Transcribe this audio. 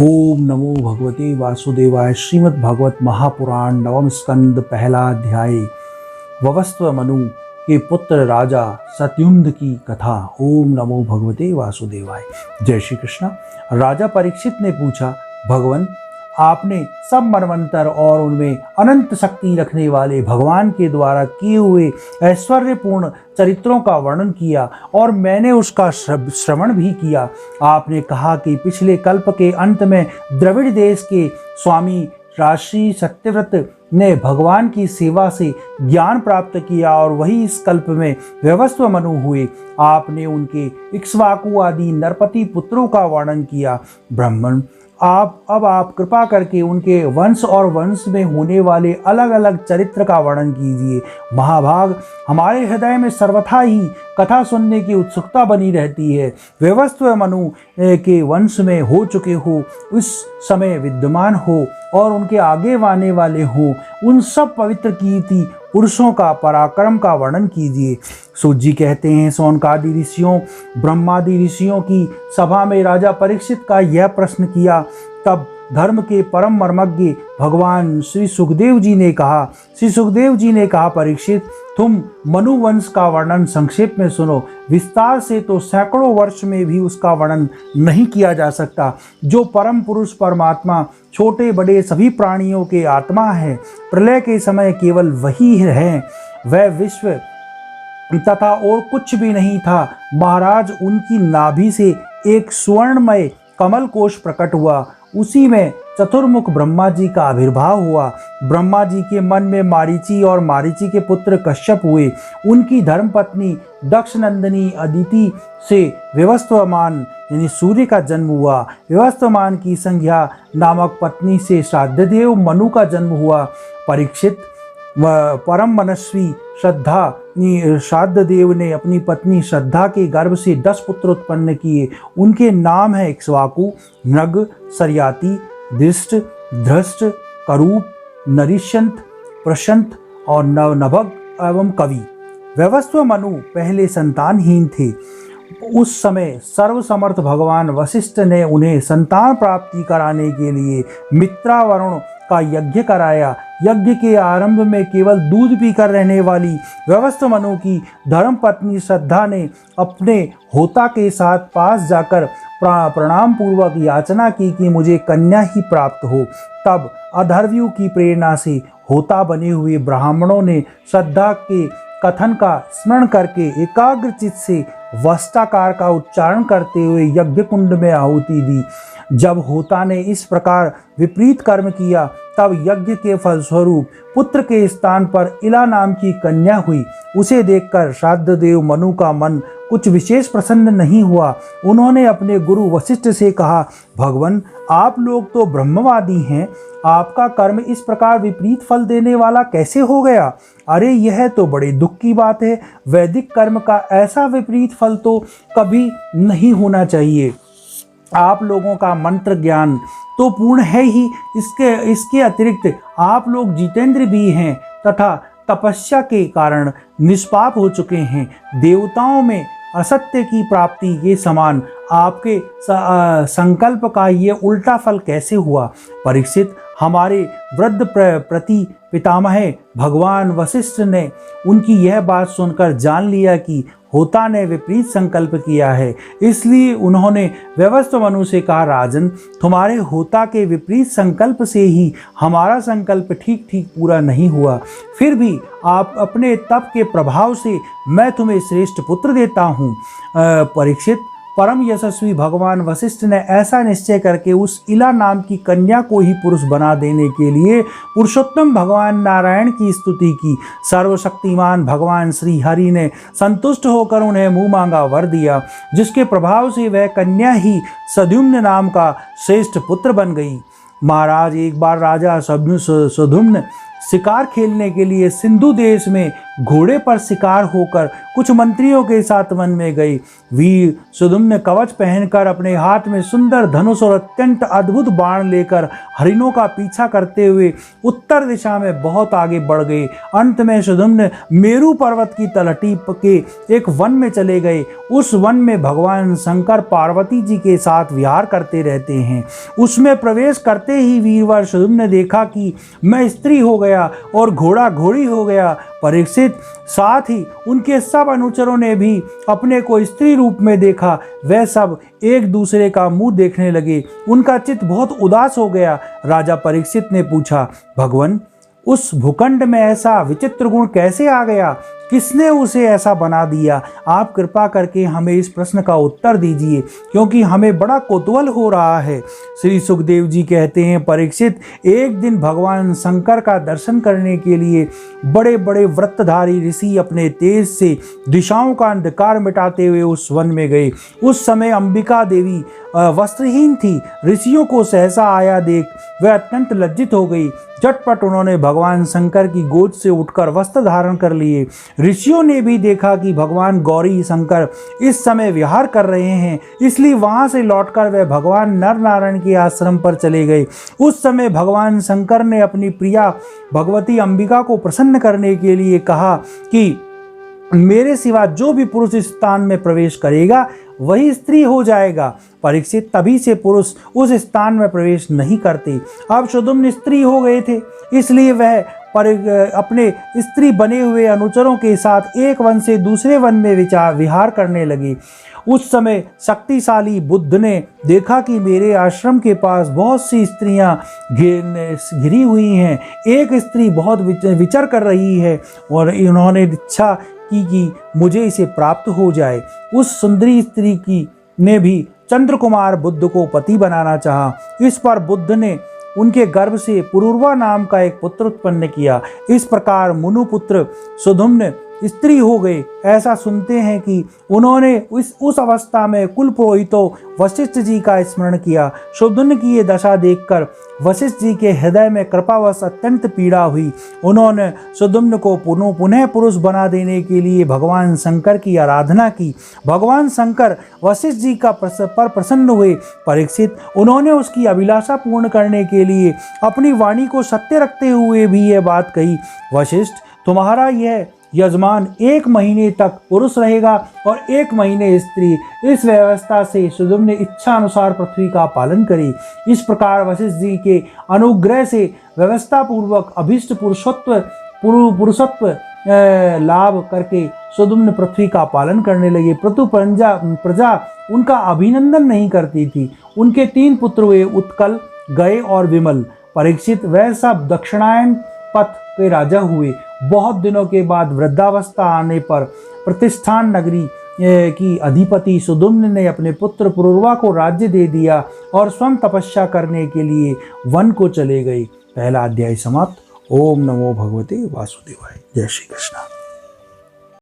ओम नमो भगवते वासुदेवाय। श्रीमद् भागवत महापुराण नवम स्कंद पहला अध्याय। ववस्व मनु के पुत्र राजा सत्युंध की कथा। ओम नमो भगवते वासुदेवाय। जय श्री कृष्ण। राजा परीक्षित ने पूछा, भगवान आपने सब मनवंतर और उनमें अनंत शक्ति रखने वाले भगवान के द्वारा किए हुए ऐश्वर्यपूर्ण चरित्रों का वर्णन किया और मैंने उसका श्रवण भी किया। आपने कहा कि पिछले कल्प के अंत में द्रविड़ देश के स्वामी राशि सत्यव्रत ने भगवान की सेवा से ज्ञान प्राप्त किया और वही इस कल्प में वैवस्व मनु हुए। आपने उनके इक्ष्वाकु आदि नरपति पुत्रों का वर्णन किया। ब्राह्मण आप कृपा करके उनके वंश और वंश में होने वाले अलग अलग चरित्र का वर्णन कीजिए। महाभाग, हमारे हृदय में सर्वथा ही कथा सुनने की उत्सुकता बनी रहती है। वैवस्व मनु के वंश में हो चुके हो, उस समय विद्यमान हो और उनके आगे आने वाले हो, उन सब पवित्र कीर्ति पुरुषों का पराक्रम का वर्णन कीजिए। सूत जी कहते हैं, सौनकादि ऋषियों ब्रह्मादि ऋषियों की सभा में राजा परीक्षित का यह प्रश्न किया। तब धर्म के परम मर्मज्ञ भगवान श्री सुखदेव जी ने कहा, परीक्षित तुम मनुवंश का वर्णन संक्षेप में सुनो। विस्तार से तो सैकड़ों वर्ष में भी उसका वर्णन नहीं किया जा सकता। जो परम पुरुष परमात्मा छोटे बड़े सभी प्राणियों के आत्मा है, प्रलय के समय केवल वही है। वह विश्व तथा और कुछ भी नहीं था। महाराज, उनकी नाभि से एक सुवर्णमय कमल कोश प्रकट हुआ। उसी में चतुर्मुख ब्रह्मा जी का आविर्भाव हुआ। ब्रह्मा जी के मन में मारीची और मारीची के पुत्र कश्यप हुए। उनकी धर्मपत्नी दक्षनंदिनी अदिति से विवस्वमान यानी सूर्य का जन्म हुआ। विवस्वमान की संज्ञा नामक पत्नी से श्राद्धदेव मनु का जन्म हुआ। परीक्षित, परम मनस्वी श्राद्धदेव ने अपनी पत्नी श्रद्धा के गर्भ से 10 पुत्र उत्पन्न किए। उनके नाम है इक्ष्वाकु, नृग, सरयाति, दृष्ट, धृष्ट, करूप, नरिशंत, प्रशंत और नभग एवं कवि। वैवस्व मनु पहले संतानहीन थे। उस समय सर्वसमर्थ भगवान वशिष्ठ ने उन्हें संतान प्राप्ति कराने के लिए मित्रा वरुण का यज्ञ कराया। यज्ञ के आरंभ में केवल दूध पीकर रहने वाली वैवस्व मनु की धर्मपत्नी श्रद्धा ने अपने होता के साथ पास जाकर प्रणाम पूर्वक याचना की कि मुझे कन्या ही प्राप्त हो। तब अधर्व्यु की प्रेरणा से होता बने हुए ब्राह्मणों ने श्रद्धा के कथन का स्मरण करके एकाग्र चित्त से वस्ताकार का उच्चारण करते हुए यज्ञ कुंड में आहुति दी। जब होता ने इस प्रकार विपरीत कर्म किया, तब यज्ञ के फलस्वरूप पुत्र के स्थान पर इला नाम की कन्या हुई। उसे देखकर श्राद्धदेव मनु का मन कुछ विशेष प्रसन्न नहीं हुआ। उन्होंने अपने गुरु वशिष्ठ से कहा, भगवान आप लोग तो ब्रह्मवादी हैं, आपका कर्म इस प्रकार विपरीत फल देने वाला कैसे हो गया? अरे यह तो बड़े दुख की बात है। वैदिक कर्म का ऐसा विपरीत फल तो कभी नहीं होना चाहिए। आप लोगों का मंत्र ज्ञान तो पूर्ण है ही, इसके अतिरिक्त आप लोग जितेंद्र भी हैं तथा तपस्या के कारण निष्पाप हो चुके हैं। देवताओं में असत्य की प्राप्ति के समान आपके संकल्प का ये उल्टा फल कैसे हुआ? परीक्षित, हमारे वृद्ध प्रति पितामह भगवान वशिष्ठ ने उनकी यह बात सुनकर जान लिया कि होता ने विपरीत संकल्प किया है। इसलिए उन्होंने वैवस्व मनु से कहा, राजन, तुम्हारे होता के विपरीत संकल्प से ही हमारा संकल्प ठीक पूरा नहीं हुआ। फिर भी आप अपने तप के प्रभाव से मैं तुम्हें श्रेष्ठ पुत्र देता हूँ। परीक्षित, परम यशस्वी भगवान वशिष्ठ ने ऐसा निश्चय करके उस इला नाम की कन्या को ही पुरुष बना देने के लिए पुरुषोत्तम भगवान नारायण की स्तुति की। सर्वशक्तिमान भगवान श्री हरि ने संतुष्ट होकर उन्हें मुंह मांगा वर दिया, जिसके प्रभाव से वह कन्या ही सद्युम्न नाम का श्रेष्ठ पुत्र बन गई। महाराज, एक बार राजा सद्युम्न शिकार खेलने के लिए सिंधु देश में घोड़े पर शिकार होकर कुछ मंत्रियों के साथ वन में गए। वीर सुदुम्न कवच पहनकर अपने हाथ में सुंदर धनुष और अत्यंत अद्भुत बाण लेकर हरिणों का पीछा करते हुए उत्तर दिशा में बहुत आगे बढ़ गए। अंत में सुदुम्न मेरू पर्वत की तलहटी के एक वन में चले गए। उस वन में भगवान शंकर पार्वती जी के साथ विहार करते रहते हैं। उसमें प्रवेश करते ही वीरवर सुदुम्न ने देखा कि मैं स्त्री हो गया और घोड़ा घोड़ी हो गया। परीक्षित साथ ही उनके सब अनुचरों ने भी अपने को स्त्री रूप में देखा। वह सब एक दूसरे का मुंह देखने लगे। उनका चित्त बहुत उदास हो गया। राजा परीक्षित ने पूछा, भगवान, उस भूखंड में ऐसा विचित्र गुण कैसे आ गया? किसने उसे ऐसा बना दिया? आप कृपा करके हमें इस प्रश्न का उत्तर दीजिए, क्योंकि हमें बड़ा कौतूहल हो रहा है। श्री सुखदेव जी कहते हैं, परीक्षित, एक दिन भगवान शंकर का दर्शन करने के लिए बड़े बड़े व्रतधारी ऋषि अपने तेज से दिशाओं का अंधकार मिटाते हुए उस वन में गए। उस समय अंबिका देवी वस्त्रहीन थी। ऋषियों को सहसा आया देख वह अत्यंत लज्जित हो गई। झटपट उन्होंने भगवान शंकर की गोद से उठकर वस्त्र धारण कर लिए। ऋषियों ने भी देखा कि भगवान गौरी शंकर इस समय विहार कर रहे हैं, इसलिए वहां से लौटकर वे भगवान नर नारायण के आश्रम पर चले गए। उस समय भगवान शंकर ने अपनी प्रिया भगवती अंबिका को प्रसन्न करने के लिए कहा कि मेरे सिवा जो भी पुरुष इस स्थान में प्रवेश करेगा वही स्त्री हो जाएगा। परीक्षित, तभी से पुरुष उस स्थान में प्रवेश नहीं करते। अब सुदुम्न स्त्री हो गए थे, इसलिए वह अपने स्त्री बने हुए अनुचरों के साथ एक वन से दूसरे वन में विहार करने लगे। उस समय शक्तिशाली बुद्ध ने देखा कि मेरे आश्रम के पास बहुत सी स्त्रियां घिरी हुई हैं। एक स्त्री बहुत विचर कर रही है और इन्होंने इच्छा कि मुझे इसे प्राप्त हो जाए। उस सुंदरी स्त्री ने भी चंद्रकुमार बुद्ध को पति बनाना चाहा। इस पर बुद्ध ने उनके गर्भ से पुरुरवा नाम का एक पुत्र उत्पन्न किया। इस प्रकार मुनुपुत्र सुदुम्न स्त्री हो गए। ऐसा सुनते हैं कि उन्होंने उस अवस्था में कुल पुरोहितों वशिष्ठ जी का स्मरण किया। सुदुम्न की ये दशा देखकर वशिष्ठ जी के हृदय में कृपावश अत्यंत पीड़ा हुई। उन्होंने सुदुम्न को पुनः पुरुष बना देने के लिए भगवान शंकर की आराधना की। भगवान शंकर वशिष्ठ जी पर प्रसन्न हुए। परीक्षित, उन्होंने उसकी अभिलाषा पूर्ण करने के लिए अपनी वाणी को सत्य रखते हुए भी यह बात कही, वशिष्ठ, तुम्हारा यह यजमान 1 महीने तक पुरुष रहेगा और 1 महीने स्त्री। इस व्यवस्था से सुदुम्न ने इच्छा अनुसार पृथ्वी का पालन करी। इस प्रकार वशिष्ठ जी के अनुग्रह से व्यवस्था पूर्वक अभिष्ट पुरुषत्व लाभ करके सुदुम्न पृथ्वी का पालन करने लगे। परंतु प्रजा उनका अभिनंदन नहीं करती थी। उनके 3 पुत्र हुए, उत्कल, गए और विमल। परीक्षित, वह सब दक्षिणायन पथ के राजा हुए। बहुत दिनों के बाद वृद्धावस्था आने पर प्रतिष्ठान नगरी की अधिपति सुदुम्न ने अपने पुत्र पुरुरवा को राज्य दे दिया और स्वयं तपस्या करने के लिए वन को चले गए। पहला अध्याय समाप्त। ओम नमो भगवते वासुदेवाय। जय श्री कृष्ण।